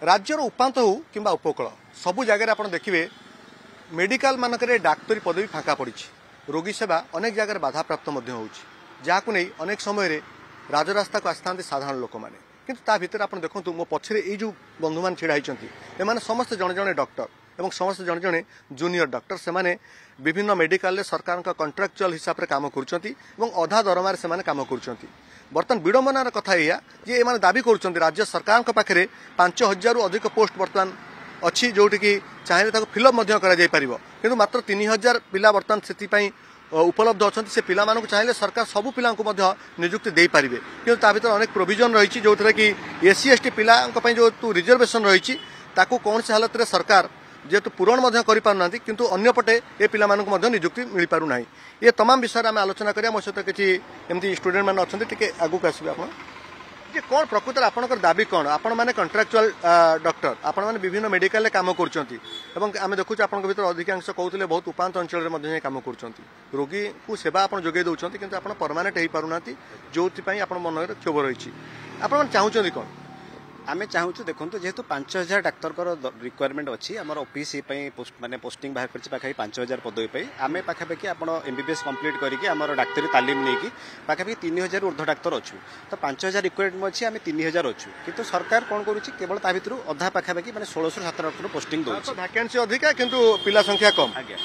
राज्यर उपात हो कि उपकूल सबू जगह आप देखिए मेडिकल मानक डाक्तरी पदवी फाँका पड़ी रोगी सेवा अनेक जगह बाधा प्राप्त जहाँ नहीं अनेक समय राजरास्ता को आसता साधारण लोक मैंने किंतु ता भितर आप देखो मो पछरे ये जो बंधु मान छिड़ा होती समस्त जड़े जड़े डॉक्टर एवं समस्त जड़े जड़े जूनियर डॉक्टर से माने विभिन्न मेडिकल सरकार कंट्राक्चुअल हिसाब से काम कर अधा दरमार से काम कर बर्तमान विडंबनार कथा या जे एमाने दाबी कर राज्य सरकार पाखे 5000 रु अधिक पोस्ट बर्तमान अच्छी जोटि कि चाहिए फिलअप कर मात्र 3000 पिला बर्तमान से उपलब्ध अच्छा से पिला चाहिए सरकार सबू पिला निजुक्ति दे पारे कि भर अनेक प्रोविजन रही जो थे कि SC ST पिला जो रिजर्वेशन रही कौन से हालत में सरकार जेहेतु पूरण करना किंतु अन्यपटे ये पिला निजुक्ति मिल पारना ये तमाम विषय में आलोचना करिया मो सहित किसी एमती स्टूडेंट मैंने अच्छा टे आगू आसबे आप कौन प्रकृत आपंकर दाबी कौन आपण मैंने कंट्राक्चुअल डॉक्टर आपण मैंने विभिन्न मेडिकल काम करें देखुँ आप भर अधिकांश कहते बहुत उपात अंचल में काम कर रोगी को सेवा आप जोगे दौरान कि आप परमानेंट हो पारना जो आप मन क्षोभ रही आप चाहूँ कौन आमे चाहूँ देखो जेहेतु 5000 डाक्तर रिक्वायरमेंट अच्छी आम ओपीसी माने पोस्टिंग बाहर कर पाखापी 5000 पदवी आमे पाखापाखि आप MBBS कंप्लीट करके आम डाक्तरी तालीम नहीं पाखापाखि 3000 ऊर्ध्व डाक्तर अच्छु तो 5000 रिक्वायरमेंट अच्छी आम 3000 अच्छु किंतु सरकार कौन करुच्ची केवल ता भर अधा पाखापाखि मैंने 1600 1700 पोस्टिंग दौर वैकेंसी अधिका किंतु पिला संख्या कम आज्ञा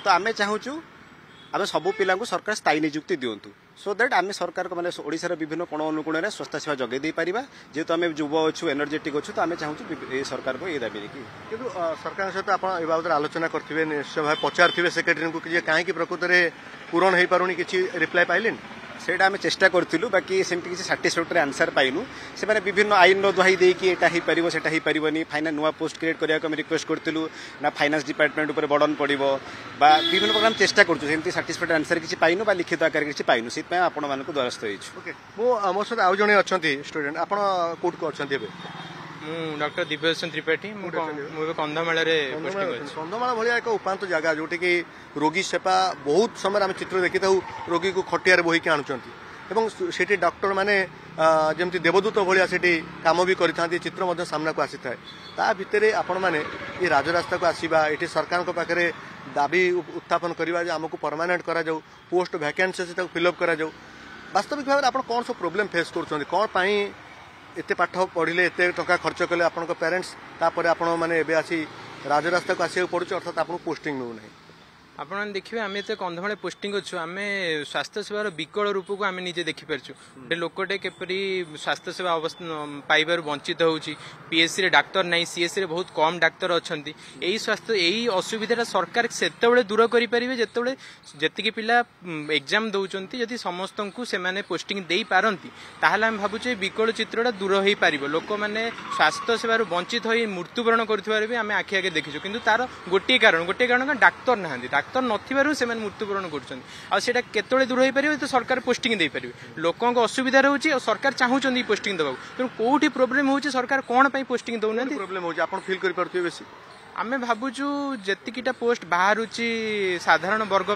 तो आमे चाहूँ आम सबू पिला सरकार स्थायी निजुक्ति दिंतु सो दैट आम सरकार मैंने ओडिशार विभिन्न कोण अनुकोण में स्वास्थ्य सेवा जगै दे पारिबा जेहेतु आम युव अच्छु एनर्जेटिक अच्छु तो आम चाहूँ सरकार को ये दाबी कि सरकार सहित आप बाबद आलोचना करेंगे निश्चय भाव पचारे सेक्रेटरी को कहीं प्रकृत में पूरण हो पारुनी किसी रिप्लाई पाइले सेटा आम चेष्टा करूँ बाकी सेमती किसी साटिस्फैक्टरी आंसर पाइनु से विभिन्न आईन दुहाई देकी एटा हो पारिबो सेटा हो पारिबोनी फाइना नुआ पोस्ट क्रिएट करने रिक्वेस्ट करूँ ना फाइनान्स डिपार्टमेंट उपर बर्डन पड़ो बा विभिन्न प्रकार चेष्टा करूँ साटिस्फैक्टरी आंसर किसी पाइनु बा लिखित आकार किसी पाइनु से आपण मानक द्वारस्थ हो मो सहित आउ जड़े अच्छा स्टूडेंट आप कौट को अच्छा डॉक्टर दिव्यदर्शन त्रिपाठी कंधमाल कंधमाल भाया एक उपात जगह जोटि कि रोगी सेवा बहुत समय आम चित्र देखी था रोगी को खटिया बोहिकी आणुंट डॉक्टर माने जमती देवदूत भाया काम भी करते चित्र सामना को आसी था भितर आपण मैंने ये राजरास्ता को आसवा ये सरकार पाखे दाबी उत्थापन करवा आमको परमानेंट करा जाऊ पोस्ट वैकेंसी से फिलअप करा जाऊ वास्तविक भाव में आप कौन सब प्रोब्लेम फेस कर कौन पाई एते पाठ पढ़िले एते टका खर्च कले आपन पेरेंट्स तापर आपण माने एबे आसी राजरास्ता को आसी पड़ुछ अर्थात आपन पोस्टिंग मिलू नहीं आपण देखिए आम ये कंधमाल पोस्टिंग अच्छु आम स्वास्थ्य सेवार विकल रूप को आम निजे देखिपारछु गोटे लोकटे केपरी स्वास्थ्य सेवा पाइबार वंचित होउची PSC रे डाक्तर नहीं CSC रे बहुत कम डाक्तर अच्छी यही स्वास्थ्य यही असुविधा सरकार सेतेबेले दूर करि परिबे जेतेबेले जेतिकी पिला एग्जाम दउचंती यदि समस्त को से माने पोस्टिंग देई पारंती ताहले हम भाबुचे विकल चित्रटा दूर होई पारिबो लोक माने स्वास्थ्य सेवार वंचित होई मृत्युवरण करथिबार भी आम आखि आगे देखिछु किंतु तार गोटे कारण डाक्तर नहांती डाक्तर नथिबारु से मृत्युवरण करते दूर हो पारे तो सरकार पोस्टिंग दे पारे लोकों असुविधा रोचे और सरकार चाहूँ पोस्टिंग देवा तेणु कौटी प्रोब्लेम हो सरकार कौन पोस्टिंग दौना प्रोब्लेम हो फिल कर बेसी आम भावुचु जेतिकीटा पोस्ट बाहर साधारण वर्ग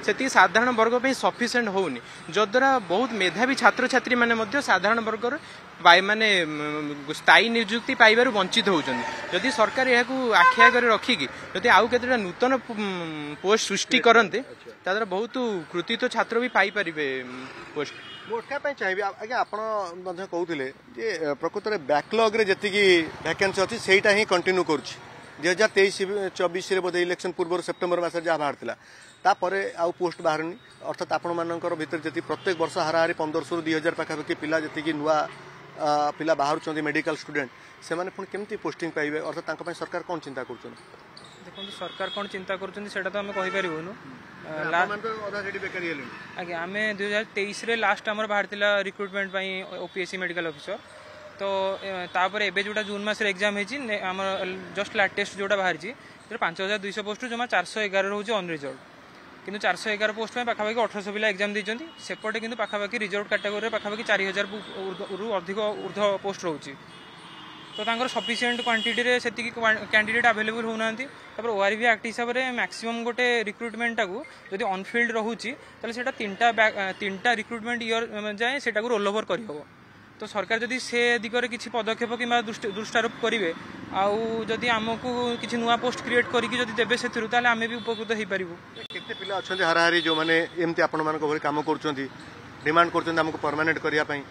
से साधारण वर्ग सफिसीयंट होनी जद्वारा बहुत मेधावी छात्र छात्री मैंने साधारण वर्ग माने स्थायी निजुक्ति पाइबार वंचित होती जदि सरकार यह आखि आगे रखिकी जदि आउ केतेटा नूतन पोस्ट सृष्टि करते ताद्वारा बहुत कृतित्व छात्र भी पाइपर पोस्ट मोटा चाहिए आज्ञा आप कहते प्रकृत में बैकलॉग जी वैकेंसी अच्छी सेटा ही कंटिन्यू कर 2023-24 बोधे इलेक्शन पूर्व सेप्टेम्बर मस जहाँ बाहर तापर आउ पोस्ट बाहरनी अर्थात आपण मानकर भीतर जी प्रत्येक वर्ष हाराहारी 1500 ରୁ 2000 पाखापाखि पिला जी नुआ पिला बाहर मेडिकल स्टूडेंट से पुणी केमती पोस्टिंग पाइबे अर्थात सरकार कौन चिंता कर देखो सरकार कौन चिंता कर आम कहीपरूँ आज्ञा आम 2023 लास्ट आम बाहर रिक्रुटमेंट OPSC मेडिकल ऑफिसर तो तापर एबे जोटा जून मास एग्जाम है आम जस्ट लाटेस्ट जोटा बाहर 5200 पोस्ट जो 411 रोज अनरिजर्व किंतु 411 पोस्ट में पाखापाखि 1800 पिला एग्जाम देते सेपटे किंतु पाखापाखि रिजर्व कैटेगोरी पाखापाखि 4000 रु अधिक ऊर्ध्व पोस्ट रोचे तो तांकर सफिशिएंट क्वांटिटी रे सेतिकी कैंडिडेट अवेलेबल होना ORV एक्ट हिसाब से मैक्सिमम गोटे रिक्रुटमेंट को जदि अनफिल्ड रोचे तीनटा रिक्रुटमेंट ईयर जाए से रोल ओवर कर तो सरकार जदि से दिगरे किसी पदक्षेप कि दृष्टारोप करेंगे आउ जदि आमको किसी नुआ पोस्ट क्रिएट करके जदि देवे से आम भी उपकृत हो पारू। केते पिला अच्छा हाराहारी जो मैंने एमती आपण मान कम कर डिमांड कर परमानेंट करने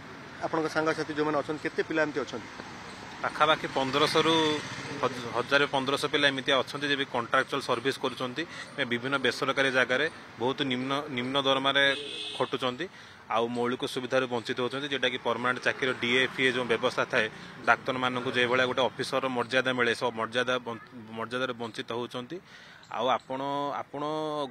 आपण सांगसाथी जो मैंने अच्छा केते पिला एमती अच्छा पाखापाखि 1500 रु 1000-1500 पिला एमती अच्छा जे भी कॉन्ट्रैक्चुअल सर्विस करुँच विभिन्न बेसरकारी जगार बहुत निम्न दरमार खटुंट आउ मौलिक सुविधार वंचित होती जोटा कि परमानेंट चाकरी डीएफए जो व्यवस्था थाए डाक्तर मानक जो भाई गोटे ऑफिसर मर्यादा मिले सब मर्यादा वंचित होती आउ आपण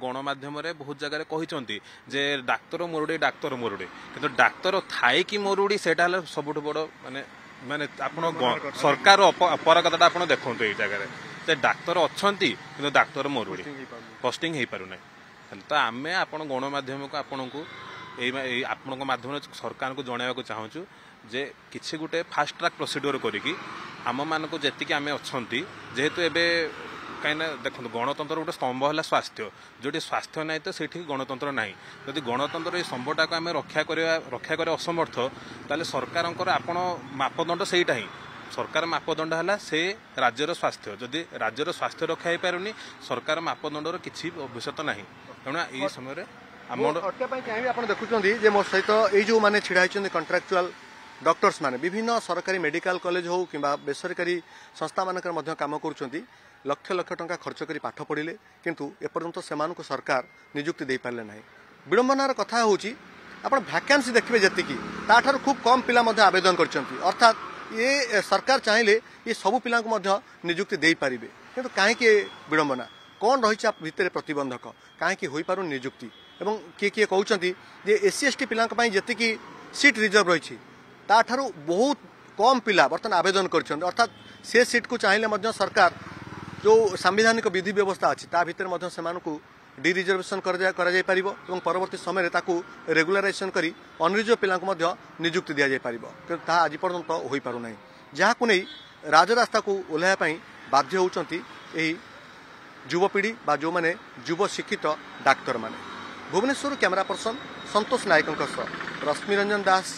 गणमाध्यम बहुत जगह कहते जे डाक्तर मरुड़ी किंतु डाक्तर थाई कि मरुड़ी से सबुठ बड़ माने माने आपण सरकार अपरागता आपण देखते ये जगह डाक्तर अच्छा कि डाक्तर मरुड़ी पोस्टिंग हो पार ना तो आम आपण गणमाध्यम को आपण को आपण माध्यम सरकार को जनवाक चाहूँ जे किसी गोटे फास्ट ट्रैक प्रोसीड्योर करी आम मान को जी आम अच्छा जेहेतु एवं कहीं देखो गणतंत्र गोटे स्तंभ है स्वास्थ्य जो स्वास्थ्य ना तो से गणतंत्र ना जदि गणतंत्र ये स्तंभटा को आम रक्षा कर असमर्थ ताले सरकार आपण मापदंड से ही सरकार मापदंड है से राज्यर स्वास्थ्य जदि राज्यर स्वास्थ्य रक्षा हो पारुनी सरकार मापदंडर किसी भविष्य ना तेणु ये समय चाहिए आप देखुं मो सहित ये जो मैंने छिड़ा कंट्राक्चुअल डॉक्टर्स माने विभिन्न सरकारी मेडिकल कॉलेज हो कि बेसरकारी संस्था मानक काम कर लक्ष लक्ष टंका खर्च कर पाठ पढ़ले किंतु एपर्यंत से सरकार नियुक्ति दे पारे ना विडंबनार कथा हूँ आप भैकेंसी देखिए जी ताठार खूब कम पिला आवेदन कर अर्थात ये सरकार चाहिए ये सबू पिला नियुक्ति दे पारे किंतु कहीं विडंबना कौन रही भितर प्रतिबंधक कहीं हो पार नियुक्ति एवं किए किए कहते जे एससी एसटी पिला जी सीट रिजर्व रही ताठारू बहुत कम पिला बर्तमान आवेदन कर अर्थात से सीट को चाहिए सरकार जो सांविधानिक विधि व्यवस्था अच्छी ता भितर से डी रिजर्वेशन कर परवर्ती समय रेगुलाराइजेशन कर अनरिजर्व पिला नियुक्ति दि जापर कि आज पर्यंत हो पारना जहाँ नहीं राजरास्ता को ओह्लैवाई बाध्य होती युवपीढ़ी बा जो मैंने युव शिक्षित डाक्तर माने। भुवनेश्वर कैमरा पर्सन संतोष नायकों रश्मिरंजन दास